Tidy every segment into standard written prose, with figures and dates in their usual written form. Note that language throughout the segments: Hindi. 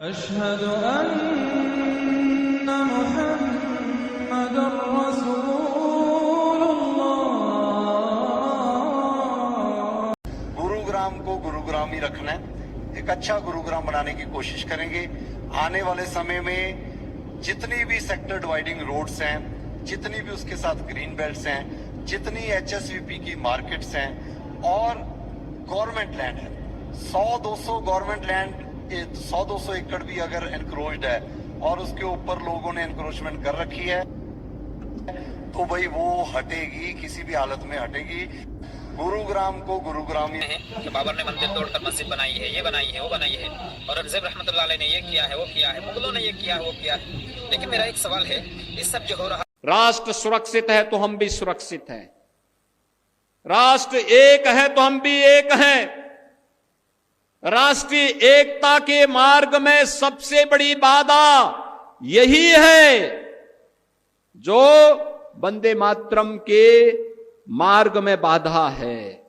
अशहदु अन्ना मुहम्मदुर रसूलुल्लाह। गुरुग्राम को गुरुग्राम ही रखना है, एक अच्छा गुरुग्राम बनाने की कोशिश करेंगे। आने वाले समय में जितनी भी सेक्टर डिवाइडिंग रोड्स हैं, जितनी भी उसके साथ ग्रीन बेल्ट्स हैं, जितनी एचएसवीपी की मार्केट्स हैं और गवर्नमेंट लैंड है, 100-200 गवर्नमेंट लैंड, 100-200 एकड़ भी अगर एनक्रोच्ड है और उसके ऊपर लोगों ने एनक्रोचमेंट कर रखी है तो भाई वो हटेगी, किसी भी हालत में हटेगी। गुरुग्राम को गुरुग्राम ही है कि बाबर ने मंदिर तोड़कर मस्जिद बनाई है, ये बनाई है, वो बनाई है, औरंगजेब रहमतुल्लाह अलैह ने ये किया है, वो किया है, मुगलों ने ये किया है, वो किया है। लेकिन मेरा एक सवाल है, इस सब जो हो रहा, राष्ट्र सुरक्षित है तो हम भी सुरक्षित हैं, राष्ट्र एक है तो हम भी एक हैं। राष्ट्रीय एकता के मार्ग में सबसे बड़ी बाधा यही है जो वंदे मातरम के मार्ग में बाधा है।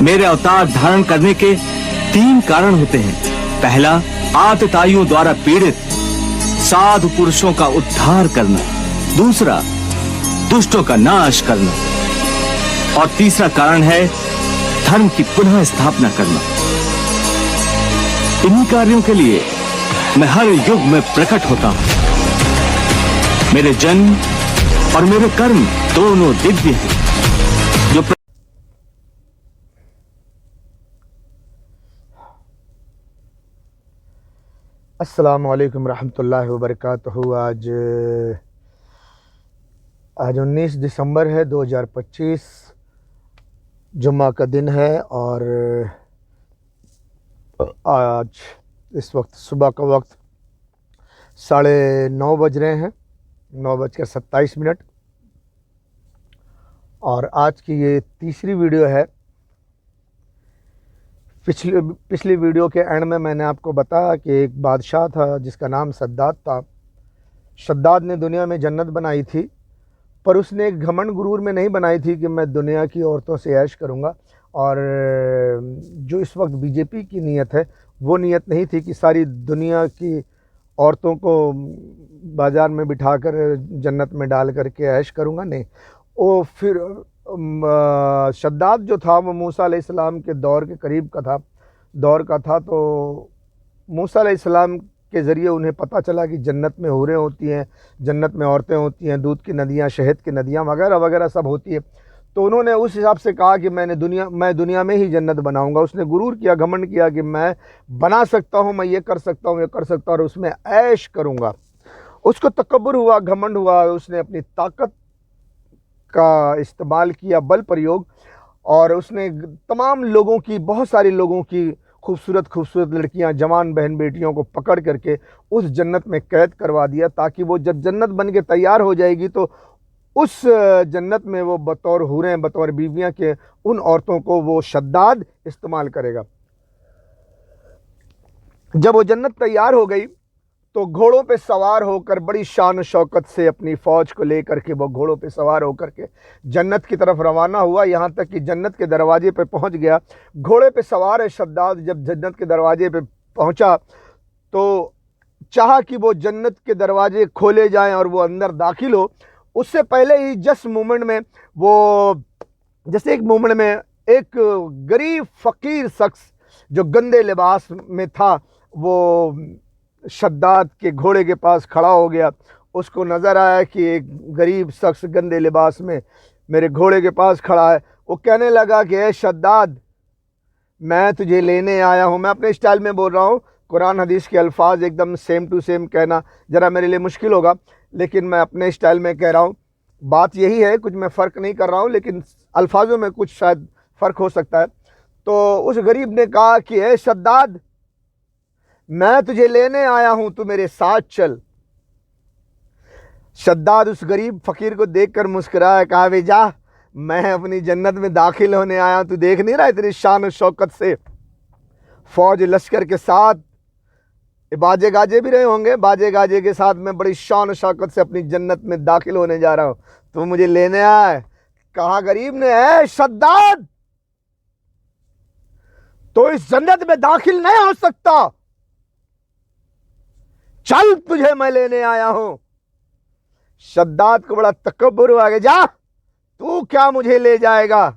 मेरे अवतार धारण करने के 3 कारण होते हैं। पहला, आतताइयों द्वारा पीड़ित साधु पुरुषों का उद्धार करना। दूसरा, दुष्टों का नाश करना। और तीसरा कारण है धर्म की पुनः स्थापना करना। इन्हीं कार्यों के लिए मैं हर युग में प्रकट होता हूं। मेरे जन्म और मेरे कर्म दोनों दिव्य हैं। जो अस्सलामु अलैकुम रहमतुल्लाहि व बरकातहू। आज 19 दिसंबर है 2025, जुम्मा का दिन है और आज इस वक्त सुबह का वक्त 9:30 बज रहे हैं, 9:27। और आज की ये तीसरी वीडियो है। पिछली वीडियो के एंड में मैंने आपको बताया कि एक बादशाह था जिसका नाम शद्दाद था। शद्दाद ने दुनिया में जन्नत बनाई थी, पर उसने एक घमंड गुरूर में नहीं बनाई थी कि मैं दुनिया की औरतों से ऐश करूंगा। और जो इस वक्त बीजेपी की नीयत है वो नीयत नहीं थी कि सारी दुनिया की औरतों को बाज़ार में बिठाकर जन्नत में डाल करके ऐश करूंगा। नहीं, वो फिर शद्दाद जो था वो मूसा अलैहिस्सलाम के दौर के करीब का था। तो मूसा अलैहिस्सलाम के ज़रिए उन्हें पता चला कि जन्नत में हूरें होती हैं, जन्नत में औरतें होती हैं, दूध की नदियाँ, शहद की नदियाँ वगैरह वगैरह सब होती है। तो उन्होंने उस हिसाब से कहा कि मैं दुनिया में ही जन्नत बनाऊंगा। उसने गुरूर किया, घमंड किया कि मैं बना सकता हूँ, मैं ये कर सकता हूँ, और उसमें ऐश करूँगा। उसको तकब्बुर हुआ, घमंड हुआ। उसने अपनी ताकत का इस्तेमाल किया, बल प्रयोग, और उसने तमाम लोगों की, बहुत सारे लोगों की खूबसूरत लड़कियां, जवान बहन बेटियों को पकड़ करके उस जन्नत में कैद करवा दिया, ताकि वो जब जन्नत बन के तैयार हो जाएगी तो उस जन्नत में वो बतौर हूरें, बतौर बीवियां के उन औरतों को वो शद्दाद इस्तेमाल करेगा। जब वो जन्नत तैयार हो गई तो घोड़ों पे सवार होकर बड़ी शान शौकत से अपनी फ़ौज को लेकर के वो घोड़ों पे सवार होकर के जन्नत की तरफ रवाना हुआ। यहाँ तक कि जन्नत के दरवाजे पे पहुँच गया। घोड़े पे सवार है शद्दाद जब जन्नत के दरवाजे पे पहुँचा तो चाहा कि वो जन्नत के दरवाजे खोले जाएं और वो अंदर दाखिल हो। उससे पहले ही जस्ट मोमेंट में एक गरीब फ़कीर शख्स जो गंदे लिबास में था वो शद्दाद के घोड़े के पास खड़ा हो गया। उसको नज़र आया कि एक गरीब शख्स गंदे लिबास में मेरे घोड़े के पास खड़ा है। वो कहने लगा कि ए शद्दाद, मैं तुझे लेने आया हूँ। मैं अपने स्टाइल में बोल रहा हूँ, कुरान हदीस के अल्फाज एकदम सेम टू सेम कहना ज़रा मेरे लिए मुश्किल होगा, लेकिन मैं अपने स्टाइल में कह रहा हूँ। बात यही है, कुछ मैं फ़र्क नहीं कर रहा हूँ, लेकिन अल्फाजों में कुछ शायद फ़र्क हो सकता है। तो उस गरीब ने कहा कि ए शद्दाद, मैं तुझे लेने आया हूं, तू मेरे साथ चल। शद्दाद उस गरीब फकीर को देखकर मुस्कुराया, कहा वे जा, मैं अपनी जन्नत में दाखिल होने आया हूं, तू देख नहीं रहा इतनी शान और शौकत से फौज लश्कर के साथ, बाजे गाजे भी रहे होंगे, बाजे गाजे के साथ मैं बड़ी शान और शौकत से अपनी जन्नत में दाखिल होने जा रहा हूं, तू मुझे लेने आया। कहा गरीब ने, है शद्दाद, तो इस जन्नत में दाखिल नहीं हो सकता। चल तुझे मैं लेने आया हूं। शद्दाद को बड़ा तकब्बुर हुआ कि जा, तू क्या मुझे ले जाएगा,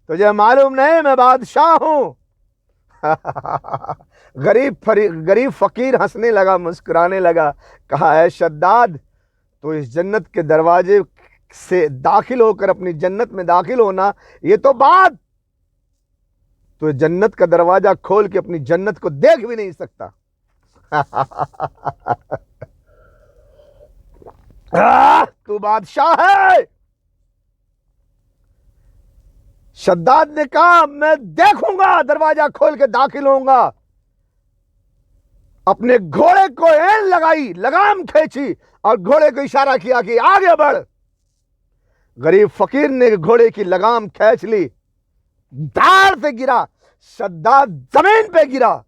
तुझे मालूम नहीं मैं बादशाह हूं। गरीब फकीर हंसने लगा, मुस्कुराने लगा, कहा है शद्दाद, तो इस जन्नत के दरवाजे से दाखिल होकर अपनी जन्नत में दाखिल होना ये तो बात, तो जन्नत का दरवाजा खोल के अपनी जन्नत को देख भी नहीं सकता। तू बादशाह है। शद्दाद ने कहा मैं देखूंगा, दरवाजा खोल के दाखिल होऊंगा। अपने घोड़े को एन लगाई, लगाम खींची और घोड़े को इशारा किया कि आगे बढ़। गरीब फकीर ने घोड़े की लगाम खींच ली, धार से गिरा, शद्दाद जमीन पे गिरा।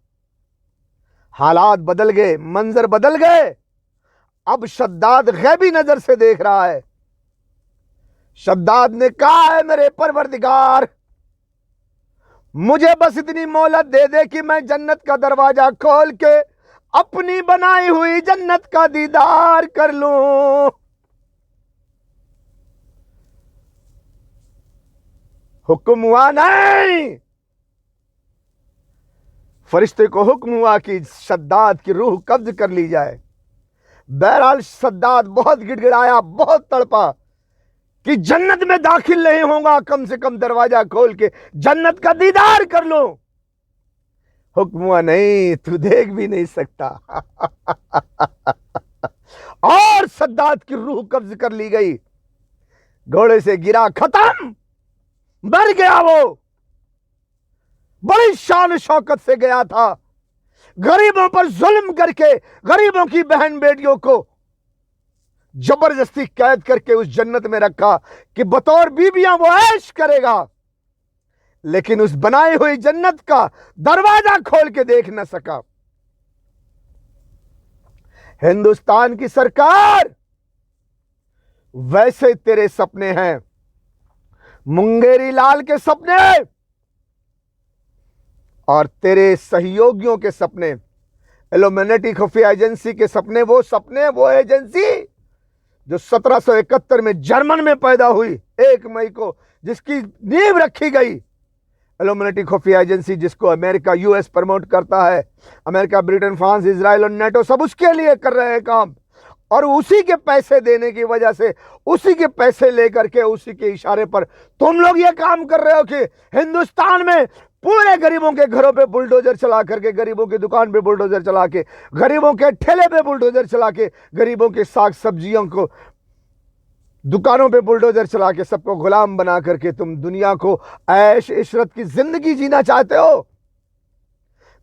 हालात बदल गए, मंजर बदल गए। अब शद्दाद गैबी नजर से देख रहा है। शद्दाद ने कहा है मेरे परवरदिगार, मुझे बस इतनी मोहलत दे दे कि मैं जन्नत का दरवाजा खोल के अपनी बनाई हुई जन्नत का दीदार कर लूं। हुक्म हुआ नहीं, फरिश्ते को हुक्म हुआ कि शद्दाद की रूह कब्ज कर ली जाए। बहरहाल शद्दाद बहुत गिड़गिड़ाया, बहुत तड़पा कि जन्नत में दाखिल नहीं होगा, कम से कम दरवाजा खोल के जन्नत का दीदार कर लो। हुक्म हुआ नहीं, तू देख भी नहीं सकता। और शद्दाद की रूह कब्ज कर ली गई, घोड़े से गिरा, खत्म, मर गया। वो बड़ी शान शौकत से गया था, गरीबों पर जुल्म करके गरीबों की बहन बेटियों को जबरदस्ती कैद करके उस जन्नत में रखा कि बतौर बीबियां वो ऐश करेगा, लेकिन उस बनाई हुई जन्नत का दरवाजा खोल के देख न सका। हिंदुस्तान की सरकार, वैसे तेरे सपने हैं, मुंगेरी लाल के सपने और तेरे सहयोगियों के सपने, इल्यूमिनेटी खुफिया एजेंसी के सपने, वो एजेंसी जो 1771 में जर्मन में पैदा हुई 1 मई को, जिसकी नींव रखी गई। इल्यूमिनेटी खुफिया एजेंसी जिसको अमेरिका यूएस प्रमोट करता है, अमेरिका, ब्रिटेन, फ्रांस, इजराइल और नेटो सब उसके लिए कर रहे हैं काम, और उसी के पैसे देने की वजह से, उसी के पैसे लेकर के, उसी के इशारे पर तुम लोग ये काम कर रहे हो कि हिंदुस्तान में पूरे गरीबों के घरों पे बुलडोजर चला करके, गरीबों की दुकान पे बुलडोजर चला के, गरीबों के ठेले पे बुलडोजर चला के, गरीबों के साग सब्जियों को दुकानों पे बुलडोजर चला के सबको गुलाम बना करके तुम दुनिया को ऐश इशरत की जिंदगी जीना चाहते हो,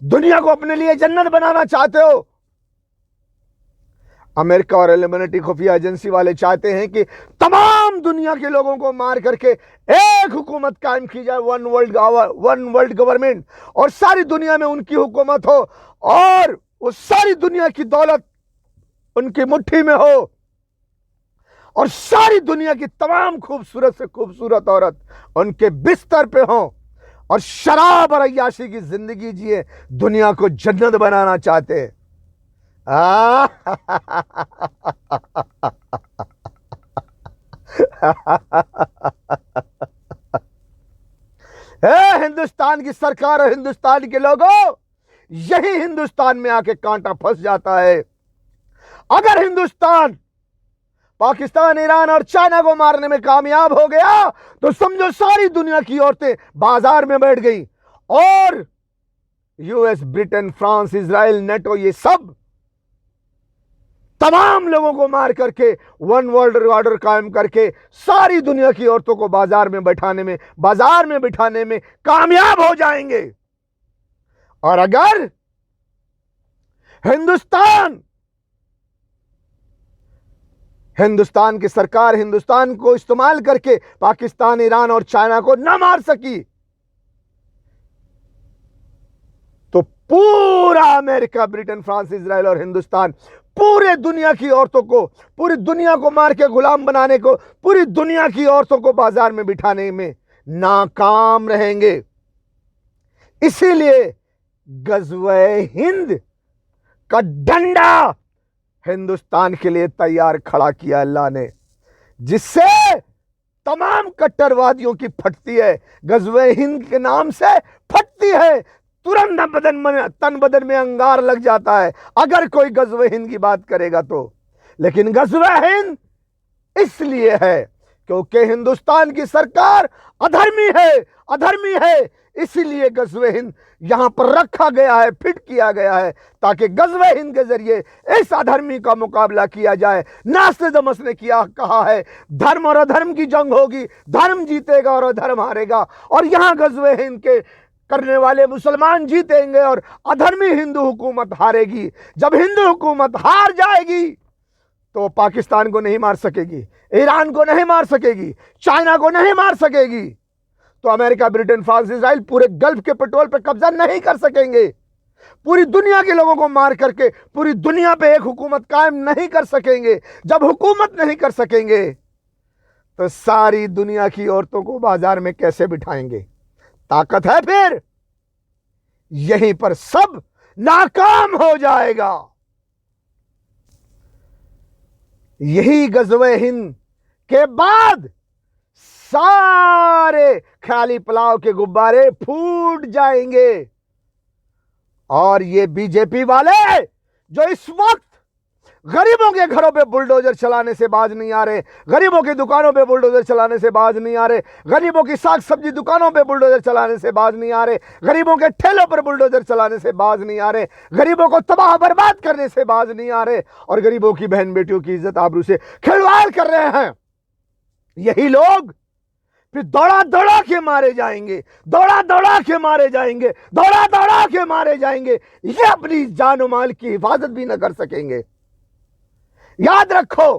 दुनिया को अपने लिए जन्नत बनाना चाहते हो। अमेरिका और इल्यूमिनेटी खुफिया एजेंसी वाले चाहते हैं कि तमाम दुनिया के लोगों को मार करके एक हुकूमत कायम की जाए, वन वर्ल्ड गवर्नमेंट, और सारी दुनिया में उनकी हुकूमत हो और वो सारी दुनिया की दौलत उनकी मुट्ठी में हो, और सारी दुनिया की तमाम खूबसूरत से खूबसूरत औरत उनके बिस्तर पे हो और शराब और अय्याशी की जिंदगी जिए, दुनिया को जन्नत बनाना चाहते हैं। हिंदुस्तान की सरकार और हिंदुस्तान के लोगों, यही हिंदुस्तान में आके कांटा फंस जाता है। अगर हिंदुस्तान पाकिस्तान, ईरान और चाइना को मारने में कामयाब हो गया तो समझो सारी दुनिया की औरतें बाजार में बैठ गई, और US, Britain, France, Israel, NATO, ये सब तमाम लोगों को मार करके वन वर्ल्ड ऑर्डर कायम करके सारी दुनिया की औरतों को बाजार में बिठाने में कामयाब हो जाएंगे। और अगर हिंदुस्तान की सरकार हिंदुस्तान को इस्तेमाल करके पाकिस्तान, ईरान और चाइना को न मार सकी तो पूरा अमेरिका, ब्रिटेन, फ्रांस, इजराइल और हिंदुस्तान पूरे दुनिया की औरतों को, पूरी दुनिया को मार के गुलाम बनाने को, पूरी दुनिया की औरतों को बाजार में बिठाने में नाकाम रहेंगे। इसीलिए गज़वे हिंद का डंडा हिंदुस्तान के लिए तैयार खड़ा किया अल्लाह ने, जिससे तमाम कट्टरवादियों की फटती है, गज़वे हिंद के नाम से फटती है, तुरंत तन बदन में अंगार लग जाता है अगर कोई गज़वे हिंद की बात करेगा तो। लेकिन गज़वे हिंद इसलिए है क्योंकि हिंदुस्तान की सरकार अधर्मी है, इसीलिए गज़वे हिंद यहां पर रखा गया है, फिट किया गया है, ताकि गज़वे हिंद के जरिए इस अधर्मी का मुकाबला किया जाए। नास्तिदमस ने कहा है धर्म और अधर्म की जंग होगी, धर्म जीतेगा और अधर्म हारेगा, और यहां गज़वे हिंद के करने वाले मुसलमान जीतेंगे और अधर्मी हिंदू हुकूमत हारेगी। जब हिंदू हुकूमत हार जाएगी तो पाकिस्तान को नहीं मार सकेगी, ईरान को नहीं मार सकेगी, चाइना को नहीं मार सकेगी, तो अमेरिका, ब्रिटेन, फ्रांस, इजराइल पूरे गल्फ के पेट्रोल पे कब्जा नहीं कर सकेंगे। पूरी दुनिया के लोगों को मार करके पूरी दुनिया पे एक हुकूमत कायम नहीं कर सकेंगे। जब हुकूमत नहीं कर सकेंगे तो सारी दुनिया की औरतों को बाजार में कैसे बिठाएंगे? ताकत है फिर? यहीं पर सब नाकाम हो जाएगा। यही गज़वे हिंद के बाद सारे ख्याली पुलाव के गुब्बारे फूट जाएंगे, और ये बीजेपी वाले जो इस वक्त गरीबों के घरों पे बुलडोजर चलाने से बाज नहीं आ रहे, गरीबों की दुकानों पे बुलडोजर चलाने से बाज नहीं आ रहे, गरीबों की साग सब्जी दुकानों पे बुलडोजर चलाने से बाज नहीं आ रहे, गरीबों के ठेलों पर बुलडोजर चलाने से बाज नहीं आ रहे, गरीबों को तबाह बर्बाद करने से बाज नहीं आ रहे, और गरीबों की बहन बेटियों की इज्जत आबरू से खिलवाड़ कर रहे हैं। यही लोग फिर दौड़ा दौड़ा के मारे जाएंगे, दौड़ा दौड़ा के मारे जाएंगे, दौड़ा दौड़ा के मारे जाएंगे। ये अपनी जान और माल की हिफाजत भी न कर सकेंगे। याद रखो,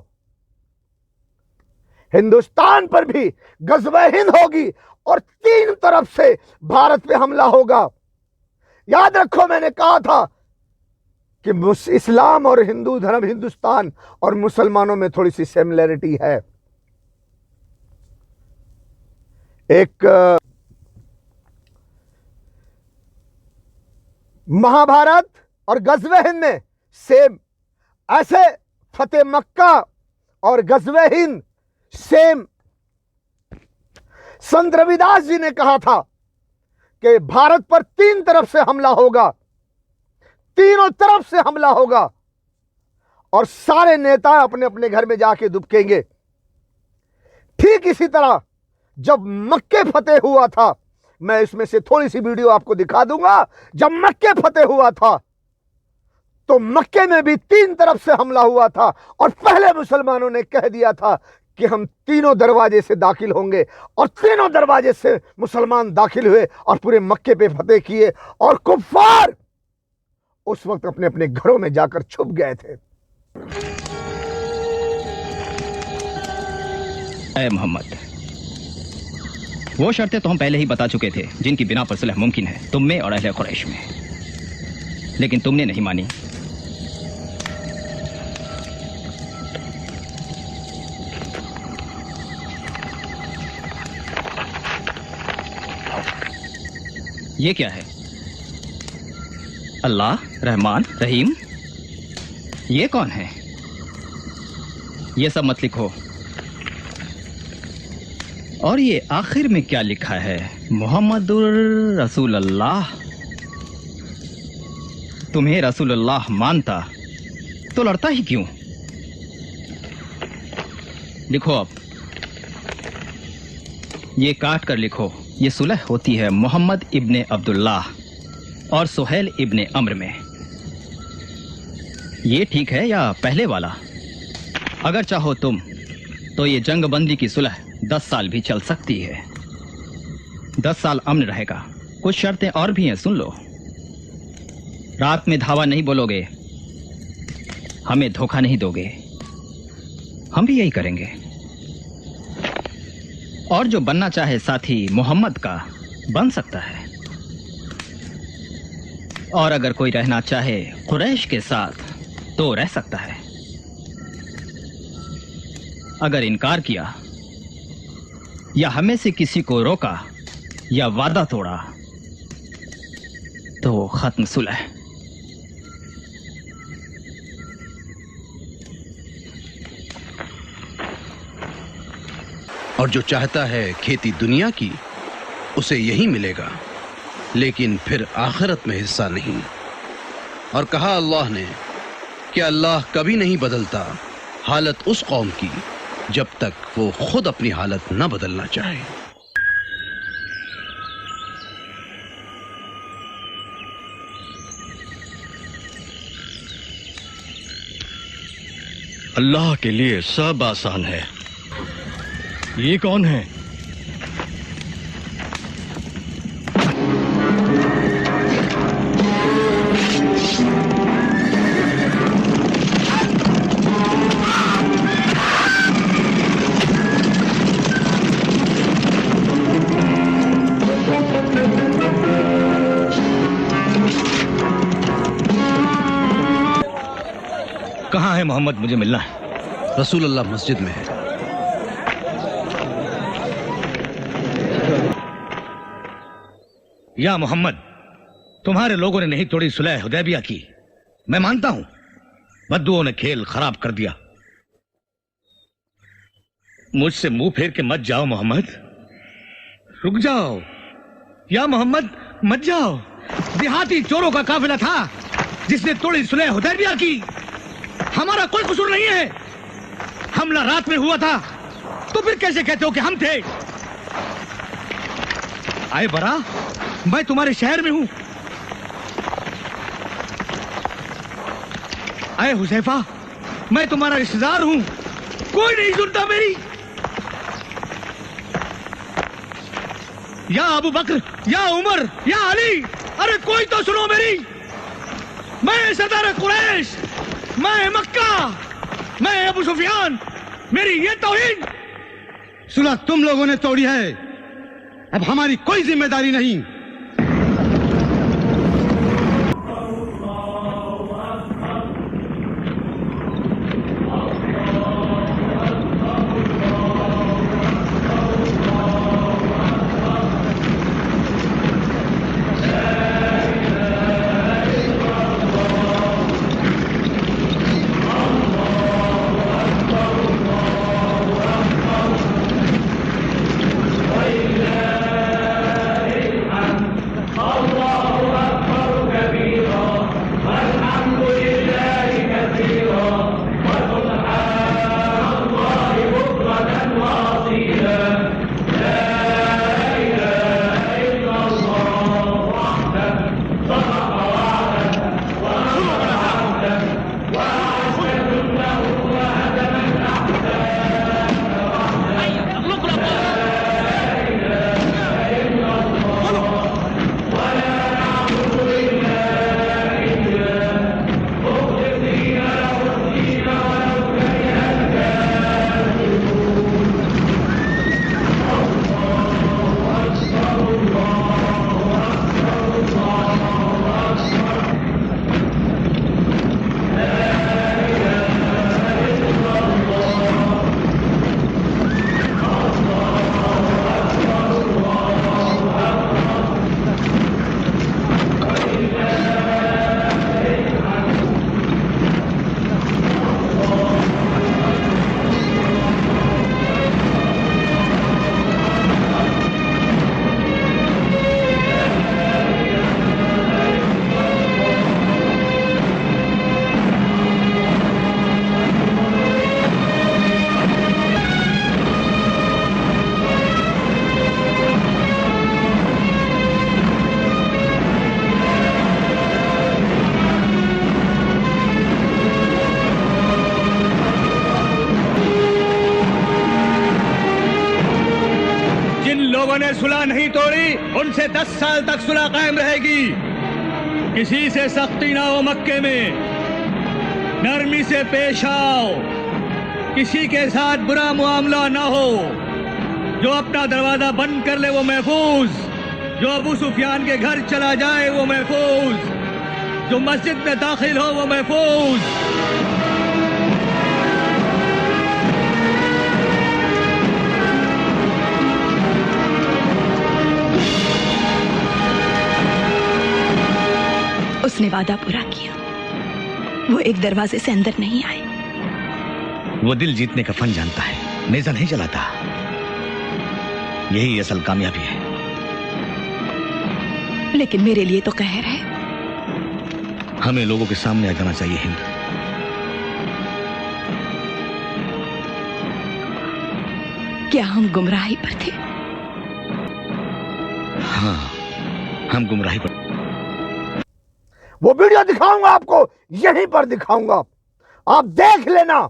हिंदुस्तान पर भी गज़वे हिंद होगी और 3 तरफ से भारत पे हमला होगा। याद रखो, मैंने कहा था कि इस्लाम और हिंदू धर्म, हिंदुस्तान और मुसलमानों में थोड़ी सी सिमिलरिटी है। एक महाभारत और गज़वे हिंद में सेम, ऐसे फतेह मक्का और गज़वे हिंद सेम। संत रविदास जी ने कहा था कि भारत पर 3 तरफ से हमला होगा, तीनों तरफ से हमला होगा, और सारे नेता अपने अपने घर में जाके दुबकेंगे। ठीक इसी तरह जब मक्के फतेह हुआ था, मैं इसमें से थोड़ी सी वीडियो आपको दिखा दूंगा, जब मक्के फतेह हुआ था तो मक्के में भी 3 तरफ से हमला हुआ था, और पहले मुसलमानों ने कह दिया था कि हम तीनों दरवाजे से दाखिल होंगे, और तीनों दरवाजे से मुसलमान दाखिल हुए और पूरे मक्के पे फतेह किए, और कुफ्फार उस वक्त अपने अपने घरों में जाकर छुप गए थे। ऐ मोहम्मद, वो शर्तें तो हम पहले ही बता चुके थे जिनकी बिना पर सुलह मुमकिन है तुम में और अहले कुरैश में, लेकिन तुमने नहीं मानी। ये क्या है? अल्लाह, रहमान, रहीम, ये कौन है? ये सब मत लिखो। और ये आखिर में क्या लिखा है? मोहम्मदुर रसूलुल्लाह। तुम्हें रसूलुल्लाह मानता तो लड़ता ही क्यों? लिखो अब, ये काट कर लिखो। ये सुलह होती है मोहम्मद इब्ने अब्दुल्लाह और सुहैल इब्ने अम्र में। ये ठीक है या पहले वाला? अगर चाहो तुम तो ये जंगबंदी की सुलह 10 साल भी चल सकती है। 10 साल अमन रहेगा। कुछ शर्तें और भी हैं, सुन लो। रात में धावा नहीं बोलोगे, हमें धोखा नहीं दोगे, हम भी यही करेंगे। और जो बनना चाहे साथी मोहम्मद का बन सकता है, और अगर कोई रहना चाहे कुरैश के साथ तो रह सकता है। अगर इनकार किया या हमें से किसी को रोका या वादा तोड़ा तो खत्म सुलह। और जो चाहता है खेती दुनिया की, उसे यही मिलेगा, लेकिन फिर आखिरत में हिस्सा नहीं। और कहा अल्लाह ने कि अल्लाह कभी नहीं बदलता हालत उस कौम की जब तक वो खुद अपनी हालत न बदलना चाहे। अल्लाह के लिए सब आसान है। ये कौन है? कहाँ है मोहम्मद? मुझे मिलना है। रसूलुल्लाह मस्जिद में है। या मोहम्मद, तुम्हारे लोगों ने नहीं तोड़ी सुलह हुदैबिया की। मैं मानता हूं बद्दुओं ने खेल खराब कर दिया। मुझसे मुंह फेर के मत जाओ मोहम्मद, रुक जाओ। या मोहम्मद मत जाओ। देहाती चोरों का काफिला था जिसने तोड़ी सुलह हुदैबिया की। हमारा कोई कसूर नहीं है। हमला रात में हुआ था, तो फिर कैसे कहते हो कि हम थे? आए बरा, मैं तुम्हारे शहर में हूं। आए हुजैफा, मैं तुम्हारा रिश्तेदार हूं। कोई नहीं सुनता मेरी। या अबू बकर, या उमर, या अली, अरे कोई तो सुनो मेरी। मैं सरदार कुरैश, मैं मक्का, मैं अबू सुफियान, मेरी ये तौहीद। सुलह तुम लोगों ने तोड़ी है, अब हमारी कोई जिम्मेदारी नहीं। ने सुलह नहीं तोड़ी, उनसे 10 साल तक सुलह कायम रहेगी। किसी से सख्ती ना हो मक्के में, नरमी से पेश आओ, किसी के साथ बुरा मुआमला ना हो। जो अपना दरवाजा बंद कर ले वो महफूज, जो अबू सुफियान के घर चला जाए वो महफूज, जो मस्जिद में दाखिल हो वो महफूज। उसने वादा पूरा किया, वो एक दरवाजे से अंदर नहीं आए। वो दिल जीतने का फन जानता है, नेज़ा नहीं चलाता। यही असल कामयाबी है। लेकिन मेरे लिए तो कहर है। हमें लोगों के सामने आ जाना चाहिए हिंद। क्या हम गुमराही पर थे? हाँ, हम गुमराही पर। वो वीडियो दिखाऊंगा आपको, यहीं पर दिखाऊंगा, आप देख लेना।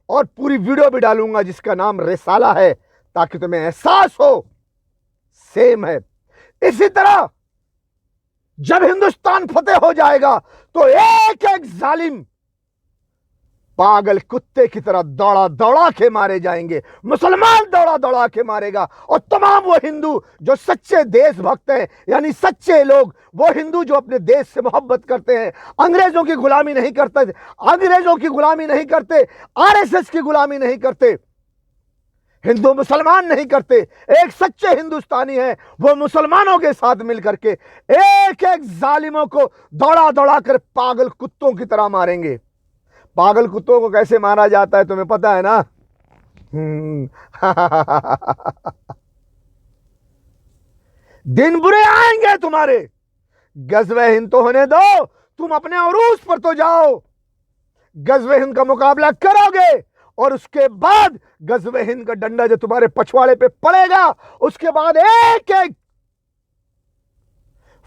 और पूरी वीडियो भी डालूंगा जिसका नाम रिसाला है, ताकि तुम्हें एहसास हो सेम है। इसी तरह जब हिंदुस्तान फतेह हो जाएगा तो एक एक जालिम पागल कुत्ते की तरह दौड़ा दौड़ा के मारे जाएंगे। मुसलमान दौड़ा दौड़ा के मारेगा, और तमाम वो हिंदू जो सच्चे देशभक्त हैं, यानी सच्चे लोग, वो हिंदू जो अपने देश से मोहब्बत करते हैं, अंग्रेजों की गुलामी नहीं करते, अंग्रेजों की गुलामी नहीं करते, आरएसएस की गुलामी नहीं करते, हिंदू मुसलमान नहीं करते, एक सच्चे हिंदुस्तानी है, वो मुसलमानों के साथ मिलकर के एक एक जालिमों को दौड़ा दौड़ा कर पागल कुत्तों की तरह मारेंगे। पागल कुत्तों को कैसे मारा जाता है तुम्हें पता है ना? दिन बुरे आएंगे तुम्हारे। गज़वे हिंद तो होने दो, तुम अपने उरूस पर तो जाओ, गज़वे हिंद का मुकाबला करोगे, और उसके बाद गज़वे हिंद का डंडा जो तुम्हारे पछवाड़े पे पड़ेगा, उसके बाद एक एक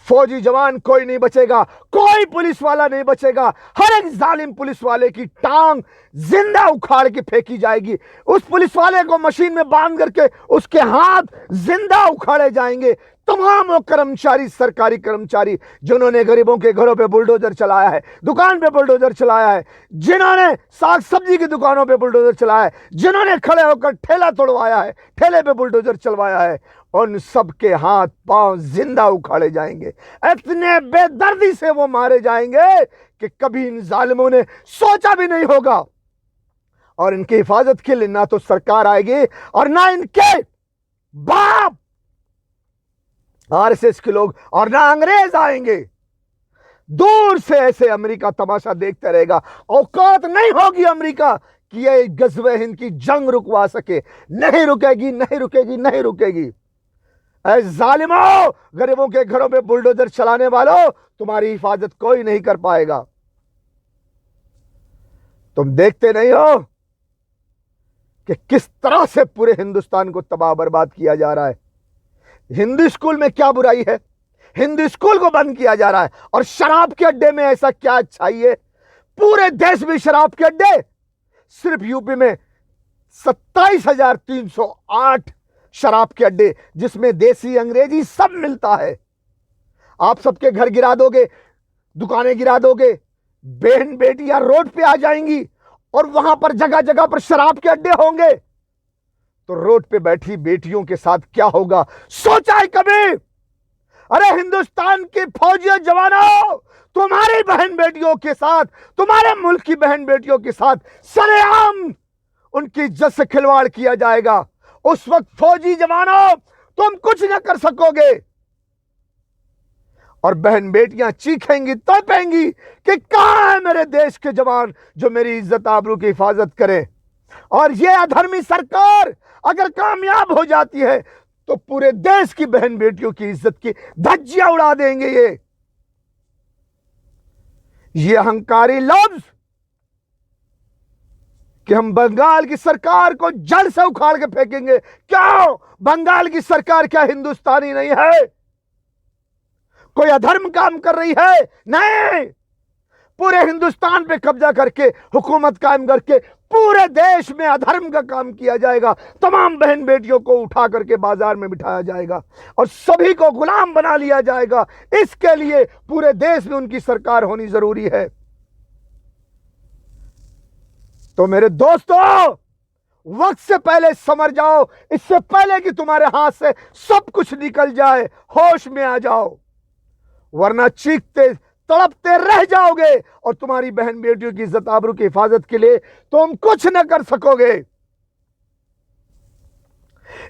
फौजी जवान कोई नहीं बचेगा, कोई पुलिस वाला नहीं बचेगा। हर एक जालिम पुलिस वाले की टांग जिंदा उखाड़ के फेंकी जाएगी। उस पुलिस वाले को मशीन में बांध करके उसके हाथ जिंदा उखाड़े जाएंगे। तमाम वो कर्मचारी, सरकारी कर्मचारी जिन्होंने गरीबों के घरों पे बुलडोजर चलाया है, दुकान पे बुलडोजर चलाया है, जिन्होंने साग सब्जी की दुकानों पे बुलडोजर चलाया है, जिन्होंने खड़े होकर ठेला तोड़वाया है, ठेले पे बुलडोजर चलवाया है, उन सबके हाथ पांव जिंदा उखाड़े जाएंगे। इतने बेदर्दी से वो मारे जाएंगे कि कभी इन जालिमों ने सोचा भी नहीं होगा। और इनकी हिफाजत के लिए ना तो सरकार आएगी और ना इनके बाप आरएसएस के लोग और ना अंग्रेज आएंगे। दूर से ऐसे अमेरिका तमाशा देखते रहेगा। औकात नहीं होगी अमेरिका कि ये गज़वे हिंद की जंग रुकवा सके। नहीं रुकेगी, नहीं रुकेगी, नहीं रुकेगी। ऐ जालिमों, गरीबों के घरों पे बुलडोजर चलाने वालों, तुम्हारी हिफाजत कोई नहीं कर पाएगा। तुम देखते नहीं हो कि किस तरह से पूरे हिंदुस्तान को तबाह बर्बाद किया जा रहा है। हिंदू स्कूल में क्या बुराई है? हिंदू स्कूल को बंद किया जा रहा है। और शराब के अड्डे में ऐसा क्या अच्छाई है? पूरे देश में शराब के अड्डे। सिर्फ यूपी में 27,308 शराब के अड्डे, जिसमें देसी अंग्रेजी सब मिलता है। आप सबके घर गिरा दोगे, दुकानें गिरा दोगे, बहन बेटियां रोड पे आ जाएंगी, और वहां पर जगह जगह पर शराब के अड्डे होंगे, तो रोड पे बैठी बेटियों के साथ क्या होगा? सोचा है कभी? अरे हिंदुस्तान के फौजियों, जवानों, तुम्हारी बहन बेटियों के साथ, तुम्हारे मुल्क की बहन बेटियों के साथ सरेआम उनकी इज्जत से खिलवाड़ किया जाएगा। उस वक्त फौजी जवानों, तुम कुछ न कर सकोगे, और बहन बेटियां चीखेंगी, तड़पेंगी कि कहां है मेरे देश के जवान जो मेरी इज्जत आबरू की हिफाजत करें। और ये अधर्मी सरकार अगर कामयाब हो जाती है तो पूरे देश की बहन बेटियों की इज्जत की धज्जियां उड़ा देंगे। ये अहंकारी लफ्ज कि हम बंगाल की सरकार को जड़ से उखाड़ के फेंकेंगे। क्यों? बंगाल की सरकार क्या हिंदुस्तानी नहीं है? कोई अधर्म काम कर रही है? नहीं। पूरे हिंदुस्तान पे कब्जा करके, हुकूमत कायम करके पूरे देश में अधर्म का काम किया जाएगा। तमाम बहन बेटियों को उठा करके बाजार में बिठाया जाएगा और सभी को गुलाम बना लिया जाएगा। इसके लिए पूरे देश में उनकी सरकार होनी जरूरी है। तो मेरे दोस्तों, वक्त से पहले समझ जाओ, इससे पहले कि तुम्हारे हाथ से सब कुछ निकल जाए, होश में आ जाओ, वरना चीखते तड़पते रह जाओगे और तुम्हारी बहन बेटियों की इज्जत आबरू की हिफाजत के लिए तुम कुछ न कर सकोगे।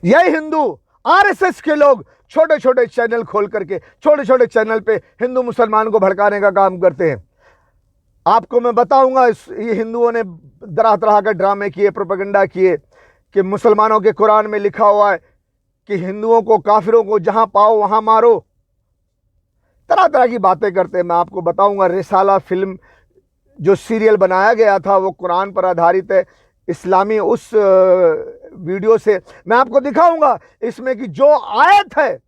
यही हिंदू आरएसएस के लोग छोटे छोटे चैनल खोल करके, छोटे छोटे चैनल पे हिंदू मुसलमान को भड़काने का काम करते हैं। आपको मैं बताऊंगा, ये हिंदुओं ने तरह तरह के ड्रामे किए, प्रोपेगेंडा किए कि मुसलमानों के कुरान में लिखा हुआ है कि हिंदुओं को, काफिरों को जहां पाओ वहां मारो, तरह तरह की बातें करते हैं। मैं आपको बताऊंगा, रिसाला फिल्म जो सीरियल बनाया गया था वो कुरान पर आधारित है, इस्लामी उस वीडियो से मैं आपको दिखाऊंगा इसमें कि जो आयत है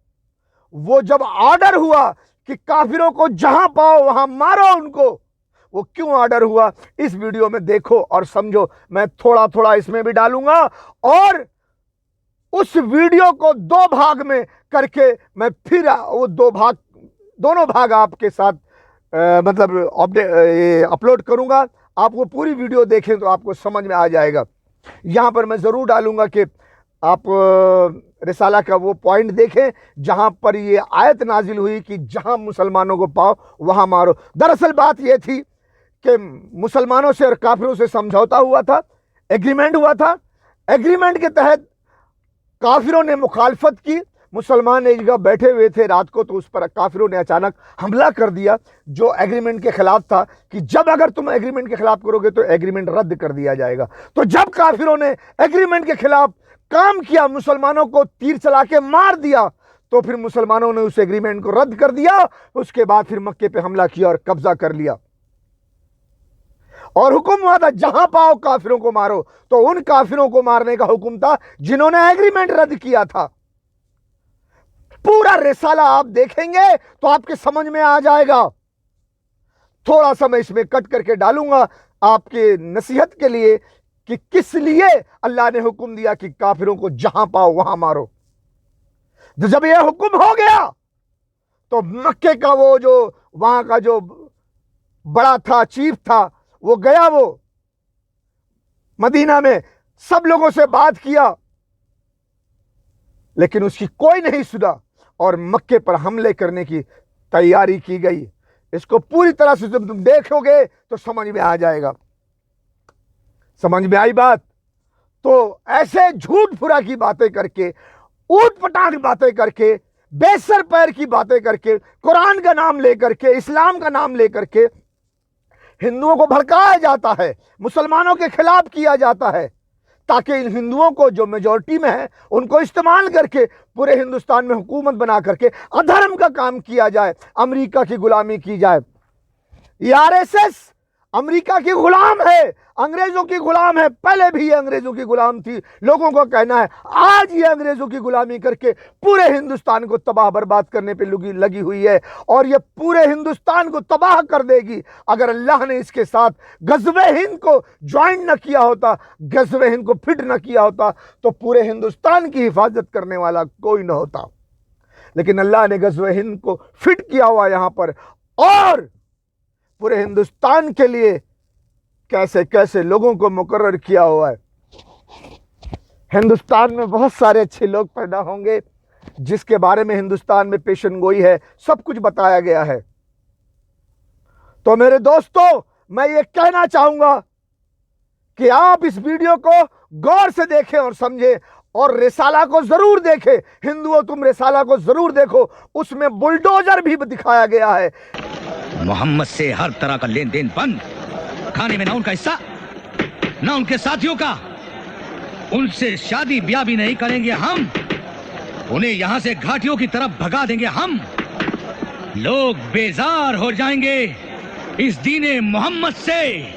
वो जब ऑर्डर हुआ कि काफिरों को जहां पाओ वहां मारो उनको, वो क्यों ऑर्डर हुआ इस वीडियो में देखो और समझो। मैं थोड़ा थोड़ा इसमें भी डालूंगा और उस वीडियो को 2 भाग में करके मैं फिर वो दोनों भाग आपके साथ अपलोड करूंगा। आप वो पूरी वीडियो देखें तो आपको समझ में आ जाएगा। यहां पर मैं जरूर डालूंगा कि आप रिसाला का वो पॉइंट देखें जहां पर ये आयत नाजिल हुई कि जहां मुसलमानों को पाओ वहां मारो। दरअसल बात ये थी कि मुसलमानों से और काफिरों से समझौता हुआ था, एग्रीमेंट हुआ था। एग्रीमेंट के तहत काफिरों ने मुखालफत की, मुसलमान एक जगह बैठे हुए थे रात को, तो उस पर काफिरों ने अचानक हमला कर दिया जो एग्रीमेंट के खिलाफ था, कि जब अगर तुम एग्रीमेंट के खिलाफ करोगे तो एग्रीमेंट रद्द कर दिया जाएगा। तो जब काफिरों ने एग्रीमेंट के खिलाफ काम किया, मुसलमानों को तीर चला के मार दिया, तो फिर मुसलमानों ने उस एग्रीमेंट को रद्द कर दिया। उसके बाद फिर मक्के पे हमला किया और कब्जा कर लिया और हुक्म हुआ था जहां पाओ काफिरों को मारो। तो उन काफिरों को मारने का हुक्म था जिन्होंने एग्रीमेंट रद्द किया था। पूरा रिसाला आप देखेंगे तो आपके समझ में आ जाएगा। थोड़ा सा मैं इसमें कट करके डालूंगा आपके नसीहत के लिए कि किस लिए अल्लाह ने हुक्म दिया कि काफिरों को जहां पाओ वहां मारो। तो जब यह हुक्म हो गया तो मक्के का वो जो वहां का जो बड़ा था, चीफ था, वो गया, वो मदीना में सब लोगों से बात किया, लेकिन उसकी कोई नहीं सुना और मक्के पर हमले करने की तैयारी की गई। इसको पूरी तरह से जब तुम देखोगे तो समझ में आ जाएगा। समझ में आई बात? तो ऐसे झूठ फुरा की बातें करके, ऊट पटांग बातें करके, बेसर पैर की बातें करके, कुरान का नाम लेकर के, इस्लाम का नाम लेकर के हिंदुओं को भड़काया जाता है, मुसलमानों के खिलाफ किया जाता है, ताकि इन हिंदुओं को जो मेजॉरिटी में है उनको इस्तेमाल करके पूरे हिंदुस्तान में हुकूमत बना करके अधर्म का काम किया जाए, अमेरिका की गुलामी की जाए। ये आरएसएस अमेरिका की गुलाम है, अंग्रेजों की गुलाम है, पहले भी ये अंग्रेजों की गुलाम थी। लोगों को कहना है आज ये अंग्रेजों की गुलामी करके पूरे हिंदुस्तान को तबाह बर्बाद करने पे लगी हुई है और ये पूरे हिंदुस्तान को तबाह कर देगी। अगर अल्लाह ने इसके साथ गज़वे हिंद को ज्वाइन न किया होता, गज़वे हिंद को फिट न किया होता, तो पूरे हिंदुस्तान की हिफाजत करने वाला कोई न होता। लेकिन अल्लाह ने गज़वे हिंद को फिट किया हुआ यहां पर, और पूरे हिंदुस्तान के लिए कैसे कैसे लोगों को मुकर्रर किया हुआ है। हिंदुस्तान में बहुत सारे अच्छे लोग पैदा होंगे जिसके बारे में हिंदुस्तान में पेशन गोई है, सब कुछ बताया गया है। तो मेरे दोस्तों, मैं ये कहना चाहूंगा कि आप इस वीडियो को गौर से देखें और समझें और रिसाला को जरूर देखें। हिंदुओं, तुम रिसाला को जरूर देखो, उसमें बुलडोजर भी दिखाया गया है। मोहम्मद से हर तरह का लेन देन बंद, खाने में ना उनका हिस्सा ना उनके साथियों का, उनसे शादी ब्याह भी नहीं करेंगे हम, उन्हें यहां से घाटियों की तरफ भगा देंगे हम। लोग बेजार हो जाएंगे इस दीने मोहम्मद से।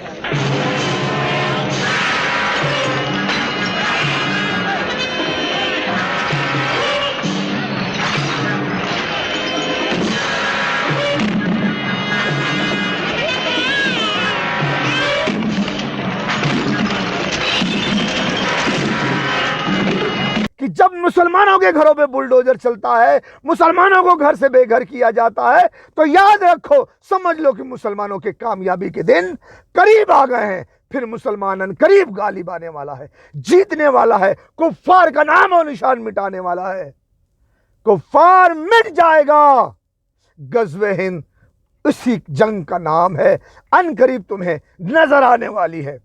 कि जब मुसलमानों के घरों पे बुलडोजर चलता है, मुसलमानों को घर से बेघर किया जाता है, तो याद रखो, समझ लो कि मुसलमानों के कामयाबी के दिन करीब आ गए हैं। फिर मुसलमान करीब गालिब आने वाला है, जीतने वाला है, कुफ्फार का नाम और निशान मिटाने वाला है। कुफ्फार मिट जाएगा। गज़वे हिंद उसी जंग का नाम है, अनकरीब तुम्हें नजर आने वाली है।